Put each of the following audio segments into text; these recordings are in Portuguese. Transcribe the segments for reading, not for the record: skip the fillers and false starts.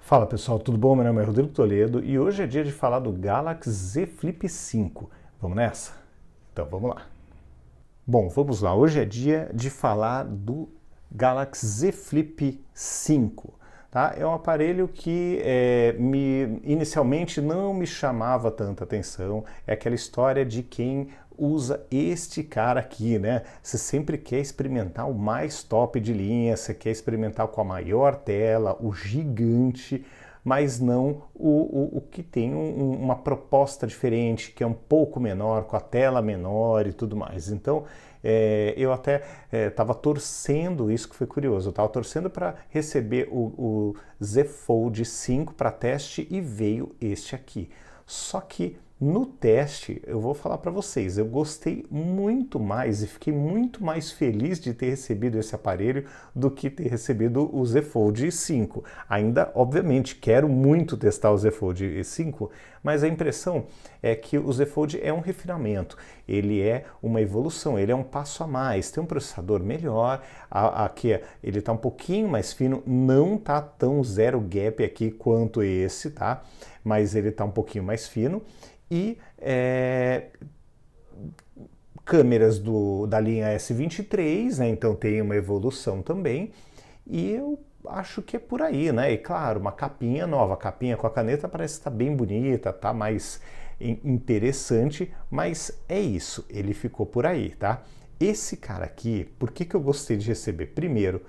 Fala pessoal, tudo bom? Meu nome é Rodrigo Toledo e hoje é dia de falar do Galaxy Z Flip 5. Vamos nessa? Então vamos lá. Bom, vamos lá. Hoje é dia de falar do Galaxy Z Flip 5. Tá? É um aparelho que inicialmente não me chamava tanta atenção. É aquela história de quem usa este cara aqui, né? Você sempre quer experimentar o mais top de linha, você quer experimentar com a maior tela, o gigante, mas não o que tem uma proposta diferente, que é um pouco menor, com a tela menor e tudo mais. Então, eu até estava torcendo, isso que foi curioso, eu estava torcendo para receber o Z Fold 5 para teste e veio este aqui. Só que no teste, eu vou falar para vocês, eu gostei muito mais e fiquei muito mais feliz de ter recebido esse aparelho do que ter recebido o Z Fold 5. Ainda, obviamente, quero muito testar o Z Fold 5, mas a impressão é que o Z Fold é um refinamento, ele é uma evolução, ele é um passo a mais, tem um processador melhor, aqui ele está um pouquinho mais fino, não está tão zero gap aqui quanto esse, tá? Mas ele está um pouquinho mais fino. E câmeras da linha S23, né? Então tem uma evolução também, e eu acho que é por aí, né? E claro, uma capinha nova, a capinha com a caneta parece estar bem bonita, tá mais interessante, mas é isso, ele ficou por aí, tá? Esse cara aqui, por que eu gostei de receber? Primeiro,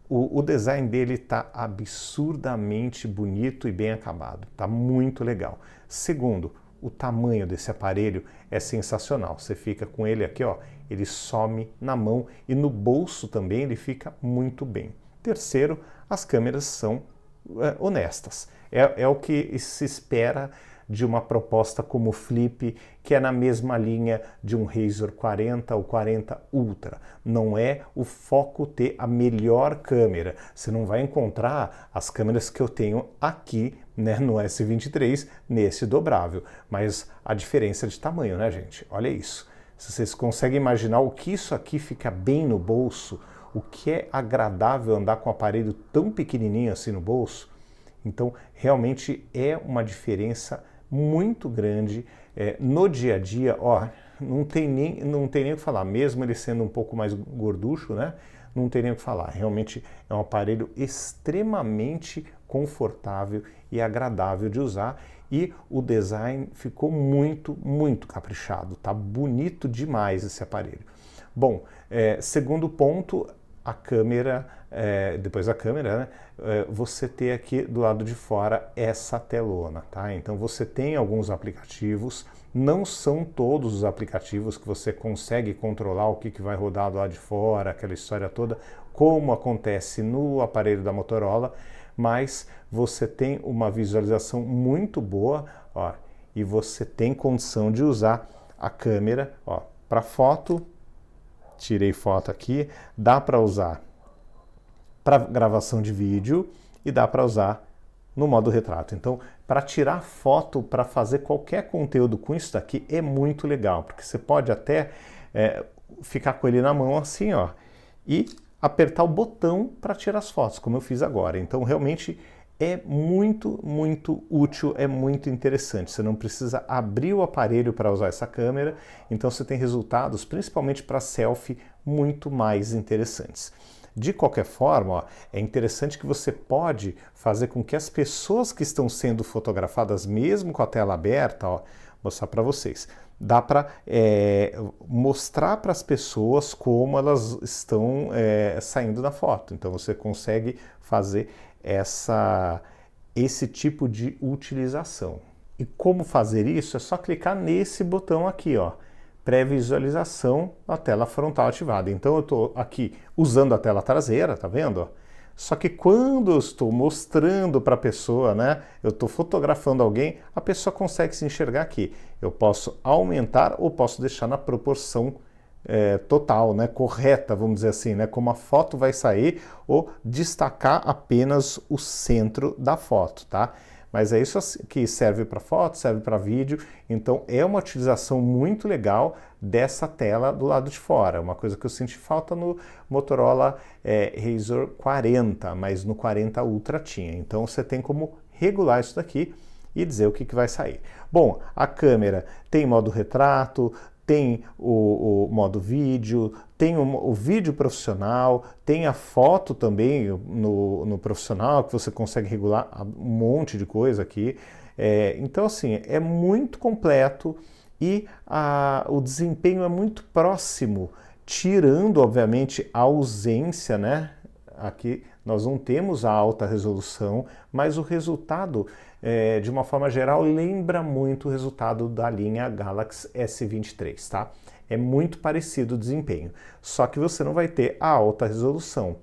o design dele tá absurdamente bonito e bem acabado, tá muito legal. Segundo, o tamanho desse aparelho é sensacional. Você fica com ele aqui, ó, ele some na mão e no bolso também ele fica muito bem. Terceiro, as câmeras são honestas. É o que se espera de uma proposta como o Flip, que é na mesma linha de um Razr 40 ou 40 Ultra. Não é o foco ter a melhor câmera. Você não vai encontrar as câmeras que eu tenho aqui, né, no S23, nesse dobrável. Mas a diferença de tamanho, né, gente? Olha isso. Se vocês conseguem imaginar o que isso aqui fica bem no bolso, o que é agradável andar com um aparelho tão pequenininho assim no bolso, então realmente é uma diferença muito grande no dia a dia. Ó, não tem nem o que falar, mesmo ele sendo um pouco mais gorducho, né? Não tem nem o que falar. Realmente é um aparelho extremamente confortável e agradável de usar, e o design ficou muito, muito caprichado. Tá bonito demais esse aparelho. Bom, segundo ponto, a câmera, depois da câmera, né, você ter aqui do lado de fora essa telona, tá? Então você tem alguns aplicativos, não são todos os aplicativos que você consegue controlar o que vai rodar do lado de fora, aquela história toda, como acontece no aparelho da Motorola, mas você tem uma visualização muito boa, ó, e você tem condição de usar a câmera, ó, para foto. Tirei foto aqui, dá para usar para gravação de vídeo e dá para usar no modo retrato. Então, para tirar foto, para fazer qualquer conteúdo com isso daqui é muito legal, porque você pode até ficar com ele na mão assim, ó, e apertar o botão para tirar as fotos, como eu fiz agora. Então, realmente é muito, muito útil, é muito interessante. Você não precisa abrir o aparelho para usar essa câmera, então você tem resultados, principalmente para selfie, muito mais interessantes. De qualquer forma, ó, é interessante que você pode fazer com que as pessoas que estão sendo fotografadas, mesmo com a tela aberta, ó, mostrar para vocês, dá para mostrar para as pessoas como elas estão saindo da foto. Então você consegue fazer esse tipo de utilização. E como fazer isso? É só clicar nesse botão aqui, ó, pré-visualização, a tela frontal ativada. Então eu estou aqui usando a tela traseira, tá vendo? Só que quando eu estou mostrando para a pessoa, né, eu estou fotografando alguém, a pessoa consegue se enxergar aqui. Eu posso aumentar ou posso deixar na proporção total, né, correta, vamos dizer assim, né, como a foto vai sair, ou destacar apenas o centro da foto, tá? Mas é isso que serve para foto, serve para vídeo, então é uma utilização muito legal dessa tela do lado de fora, uma coisa que eu senti falta no Motorola Razr 40, mas no 40 Ultra tinha, então você tem como regular isso daqui e dizer o que vai sair. Bom, a câmera tem modo retrato, tem o modo vídeo, tem o vídeo profissional, tem a foto também no profissional, que você consegue regular um monte de coisa aqui. Então, assim, é muito completo e o desempenho é muito próximo, tirando, obviamente, a ausência, né? Aqui nós não temos a alta resolução, mas o resultado, de uma forma geral, lembra muito o resultado da linha Galaxy S23, tá? É muito parecido o desempenho, só que você não vai ter a alta resolução.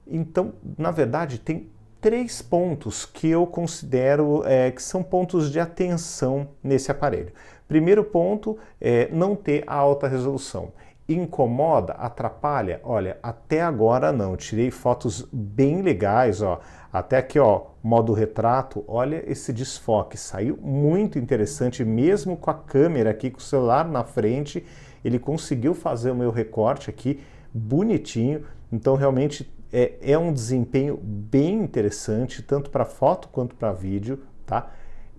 Então, na verdade, tem 3 pontos que eu considero que são pontos de atenção nesse aparelho. Primeiro ponto é não ter a alta resolução. Incomoda? Atrapalha? Olha, até agora não. Tirei fotos bem legais, ó. Até aqui, ó, modo retrato. Olha esse desfoque, saiu muito interessante, mesmo com a câmera aqui, com o celular na frente, ele conseguiu fazer o meu recorte aqui bonitinho. Então, realmente é um desempenho bem interessante, tanto para foto quanto para vídeo, tá?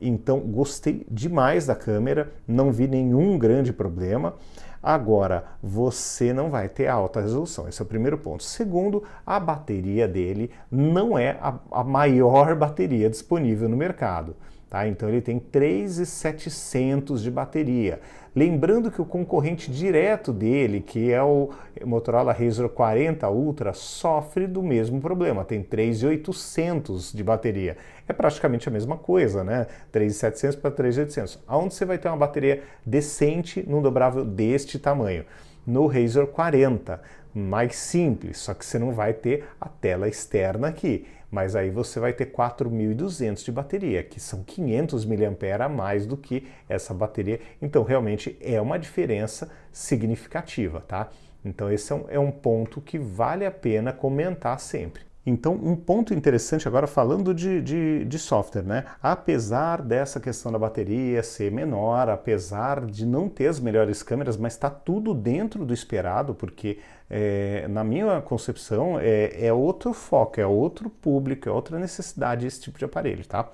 Então, gostei demais da câmera, não vi nenhum grande problema. Agora, você não vai ter alta resolução, esse é o primeiro ponto. Segundo, a bateria dele não é a maior bateria disponível no mercado. Tá? Então ele tem 3.700 de bateria. Lembrando que o concorrente direto dele, que é o Motorola Razr 40 Ultra, sofre do mesmo problema, tem 3.800 de bateria. É praticamente a mesma coisa, né? 3.700 para 3.800. Aonde você vai ter uma bateria decente num dobrável deste tamanho? No Razr 40, mais simples, só que você não vai ter a tela externa aqui. Mas aí você vai ter 4.200 de bateria, que são 500 mAh a mais do que essa bateria. Então, realmente é uma diferença significativa, tá? Então, esse é um ponto que vale a pena comentar sempre. Então, um ponto interessante agora falando de software, né? Apesar dessa questão da bateria ser menor, apesar de não ter as melhores câmeras, mas está tudo dentro do esperado, porque na minha concepção é outro foco, é outro público, é outra necessidade esse tipo de aparelho, tá?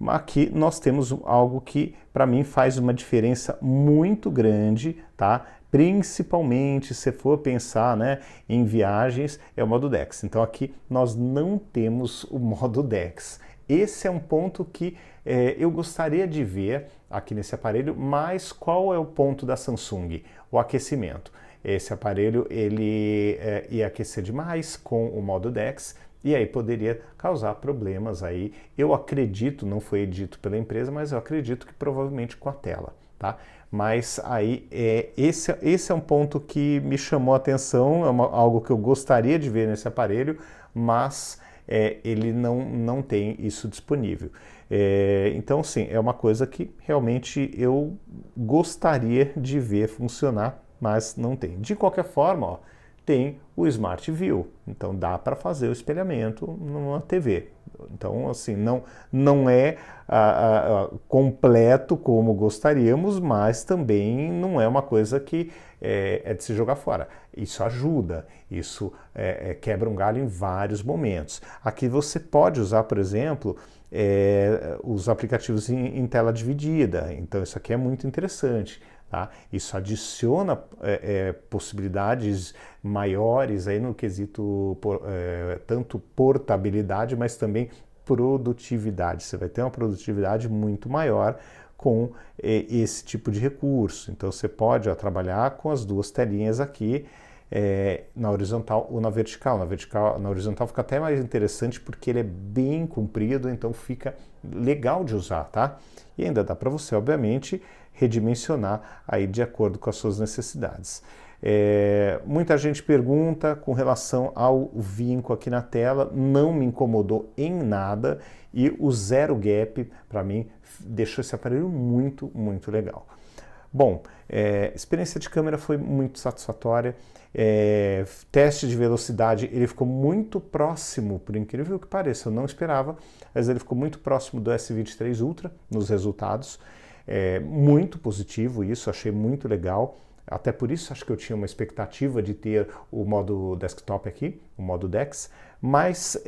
Aqui nós temos algo que para mim faz uma diferença muito grande, tá? Principalmente se for pensar, né, em viagens, é o modo DeX. Então aqui nós não temos o modo DeX. Esse é um ponto que eu gostaria de ver aqui nesse aparelho, mas qual é o ponto da Samsung? O aquecimento. Esse aparelho ele ia aquecer demais com o modo DeX e aí poderia causar problemas aí. Eu acredito, não foi dito pela empresa, mas eu acredito que provavelmente com a tela, tá? Mas aí esse é um ponto que me chamou a atenção, algo que eu gostaria de ver nesse aparelho, mas ele não tem isso disponível. Então, sim, é uma coisa que realmente eu gostaria de ver funcionar, mas não tem. De qualquer forma, ó, tem o Smart View, então dá para fazer o espelhamento numa TV. Então, assim, não é completo como gostaríamos, mas também não é uma coisa que é de se jogar fora. Isso ajuda, isso quebra um galho em vários momentos. Aqui você pode usar, por exemplo, os aplicativos em tela dividida, então isso aqui é muito interessante. Tá? Isso adiciona possibilidades maiores aí no quesito tanto portabilidade, mas também produtividade. Você vai ter uma produtividade muito maior com esse tipo de recurso. Então você pode trabalhar com as duas telinhas aqui, na horizontal ou na vertical. Na horizontal fica até mais interessante porque ele é bem comprido, então fica legal de usar, tá? E ainda dá para você, obviamente, redimensionar aí de acordo com as suas necessidades. Muita gente pergunta com relação ao vinco aqui na tela, não me incomodou em nada e o zero gap para mim deixou esse aparelho muito, muito legal. Bom, experiência de câmera foi muito satisfatória, teste de velocidade, ele ficou muito próximo, por incrível que pareça, eu não esperava, mas ele ficou muito próximo do S23 Ultra nos resultados, muito positivo isso, achei muito legal, até por isso acho que eu tinha uma expectativa de ter o modo desktop aqui, o modo DeX, mas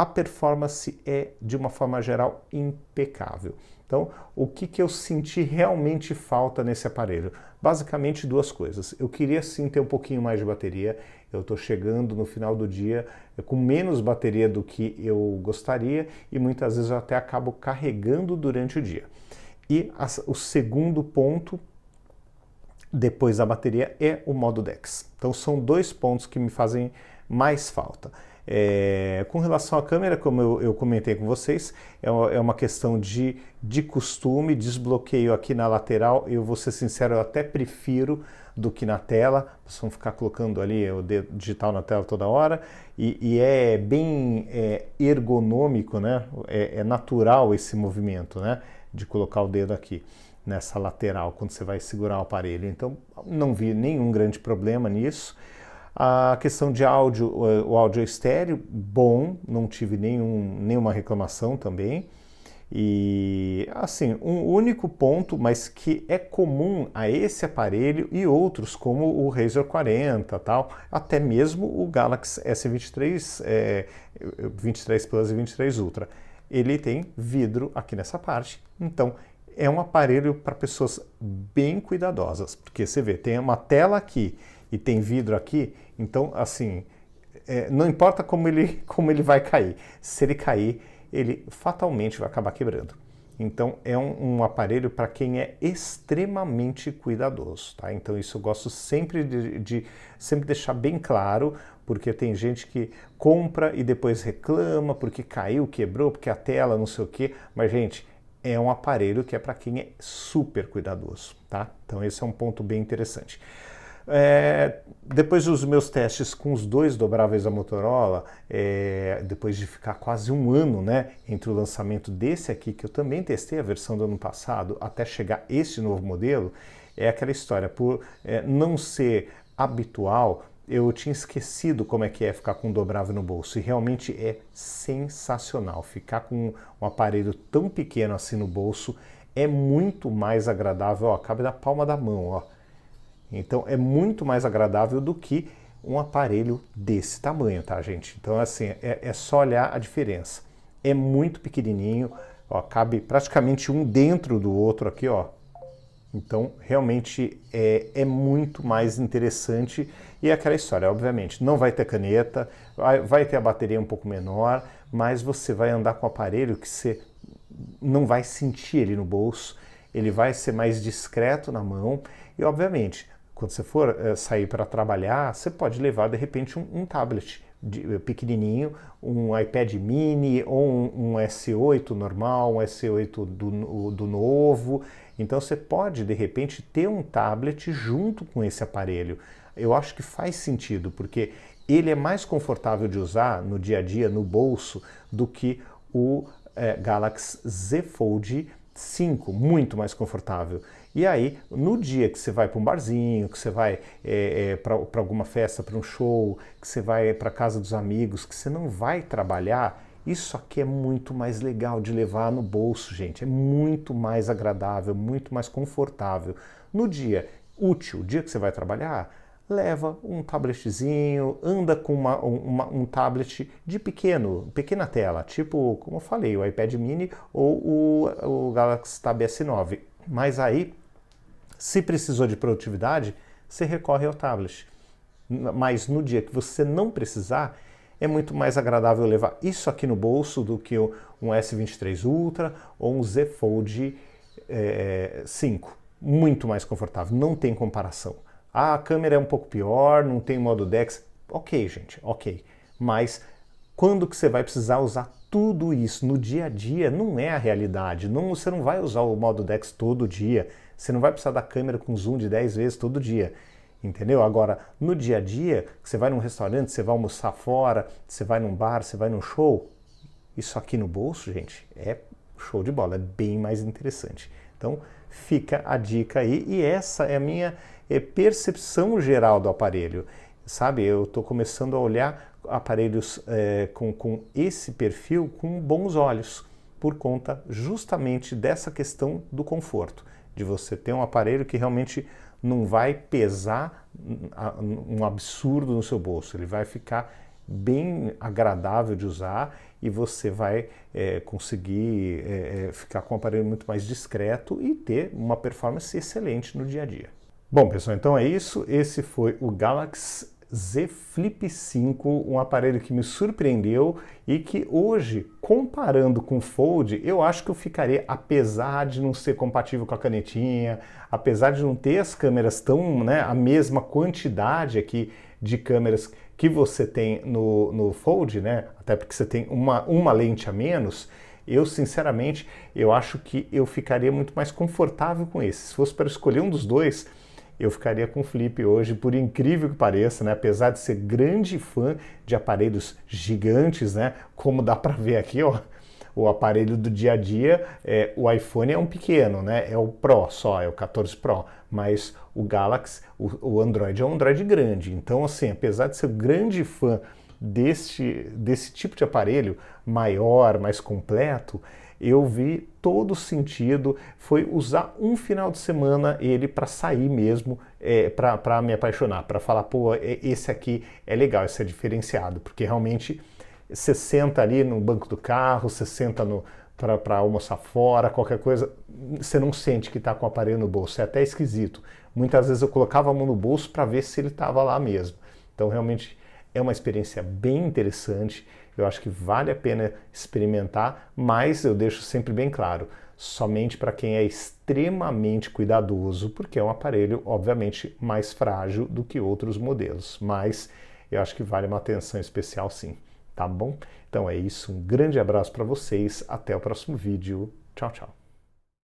a performance é, de uma forma geral, impecável. Então, o que eu senti realmente falta nesse aparelho? Basicamente duas coisas. Eu queria sim ter um pouquinho mais de bateria. Eu estou chegando no final do dia com menos bateria do que eu gostaria e muitas vezes eu até acabo carregando durante o dia. E o segundo ponto, depois da bateria, é o modo DeX. Então são dois pontos que me fazem mais falta. Com relação à câmera, como eu comentei com vocês, é uma questão de costume, desbloqueio aqui na lateral. Eu vou ser sincero, eu até prefiro do que na tela. Vocês vão ficar colocando ali o dedo digital na tela toda hora e é bem ergonômico, né? É natural esse movimento, né? De colocar o dedo aqui nessa lateral quando você vai segurar o aparelho. Então não vi nenhum grande problema nisso. A questão de áudio, o áudio estéreo, bom, não tive nenhuma reclamação também. E assim, um único ponto, mas que é comum a esse aparelho e outros, como o Razer 40 tal, até mesmo o Galaxy S23, 23 Plus e 23 Ultra. Ele tem vidro aqui nessa parte, então é um aparelho para pessoas bem cuidadosas, porque você vê, tem uma tela aqui e tem vidro aqui, então assim, não importa como ele vai cair, se ele cair, ele fatalmente vai acabar quebrando. Então é um aparelho para quem é extremamente cuidadoso, tá? Então isso eu gosto sempre de sempre deixar bem claro, porque tem gente que compra e depois reclama porque caiu, quebrou, porque a tela não sei o quê, mas gente, é um aparelho que é para quem é super cuidadoso, tá? Então esse é um ponto bem interessante. Depois dos meus testes com os dois dobráveis da Motorola, depois de ficar quase um ano, né, entre o lançamento desse aqui, que eu também testei a versão do ano passado, até chegar esse novo modelo, é aquela história, por não ser habitual, eu tinha esquecido como é que é ficar com um dobrável no bolso, e realmente é sensacional. Ficar com um aparelho tão pequeno assim no bolso é muito mais agradável, ó, cabe na palma da mão, ó. Então é muito mais agradável do que um aparelho desse tamanho, tá, gente? Então assim, é só olhar a diferença. É muito pequenininho, ó, cabe praticamente um dentro do outro aqui, ó. Então realmente é muito mais interessante e é aquela história, obviamente, não vai ter caneta, vai ter a bateria um pouco menor, mas você vai andar com o aparelho que você não vai sentir ele no bolso, ele vai ser mais discreto na mão e obviamente quando você for sair para trabalhar, você pode levar de repente um tablet pequenininho, um iPad mini ou um S8 normal, um S8 do novo. Então você pode de repente ter um tablet junto com esse aparelho. Eu acho que faz sentido, porque ele é mais confortável de usar no dia a dia, no bolso, do que o Galaxy Z Fold 5, muito mais confortável. E aí, no dia que você vai para um barzinho, que você vai para alguma festa, para um show, que você vai para casa dos amigos, que você não vai trabalhar, isso aqui é muito mais legal de levar no bolso, gente. É muito mais agradável, muito mais confortável. No dia útil, o dia que você vai trabalhar, leva um tabletzinho, anda com um tablet de pequena tela, tipo, como eu falei, o iPad mini ou o Galaxy Tab S9. Mas aí, se precisou de produtividade, você recorre ao tablet. Mas no dia que você não precisar, é muito mais agradável levar isso aqui no bolso do que um S23 Ultra ou um Z Fold 5. Muito mais confortável, não tem comparação. A câmera é um pouco pior, não tem modo DeX. Ok, gente, ok. Mas quando que você vai precisar usar tudo isso no dia a dia? Não é a realidade. Você não vai usar o modo DeX todo dia. Você não vai precisar da câmera com zoom de 10 vezes todo dia. Entendeu? Agora, no dia a dia, você vai num restaurante, você vai almoçar fora, você vai num bar, você vai num show, isso aqui no bolso, gente, é show de bola, é bem mais interessante. Então, fica a dica aí, e essa é a minha percepção geral do aparelho. Sabe, eu estou começando a olhar aparelhos com esse perfil com bons olhos, por conta justamente dessa questão do conforto, de você ter um aparelho que realmente não vai pesar um absurdo no seu bolso, ele vai ficar bem agradável de usar e você vai conseguir ficar com o aparelho muito mais discreto e ter uma performance excelente no dia a dia. Bom, pessoal, então é isso. Esse foi o Galaxy Z Flip 5, um aparelho que me surpreendeu e que hoje, comparando com o Fold, eu acho que eu ficaria, apesar de não ser compatível com a canetinha, apesar de não ter as câmeras tão, né, a mesma quantidade aqui de câmeras que você tem no Fold, né, até porque você tem uma lente a menos, eu sinceramente, eu acho que eu ficaria muito mais confortável com esse. Se fosse para escolher um dos dois, eu ficaria com o Flip hoje, por incrível que pareça, né? Apesar de ser grande fã de aparelhos gigantes, né? Como dá para ver aqui, ó, o aparelho do dia a dia, o iPhone é um pequeno, né? É o Pro só, é o 14 Pro, mas o Galaxy, o Android é um Android grande. Então, assim, apesar de ser grande fã desse tipo de aparelho maior, mais completo, eu vi todo o sentido, foi usar um final de semana ele para sair mesmo, para me apaixonar, para falar, pô, esse aqui é legal, esse é diferenciado, porque realmente você senta ali no banco do carro, você senta para almoçar fora, qualquer coisa, você não sente que está com o aparelho no bolso, é até esquisito. Muitas vezes eu colocava a mão no bolso para ver se ele estava lá mesmo. Então realmente é uma experiência bem interessante, eu acho que vale a pena experimentar, mas eu deixo sempre bem claro, somente para quem é extremamente cuidadoso, porque é um aparelho, obviamente, mais frágil do que outros modelos, mas eu acho que vale uma atenção especial sim, tá bom? Então é isso, um grande abraço para vocês, até o próximo vídeo, tchau, tchau.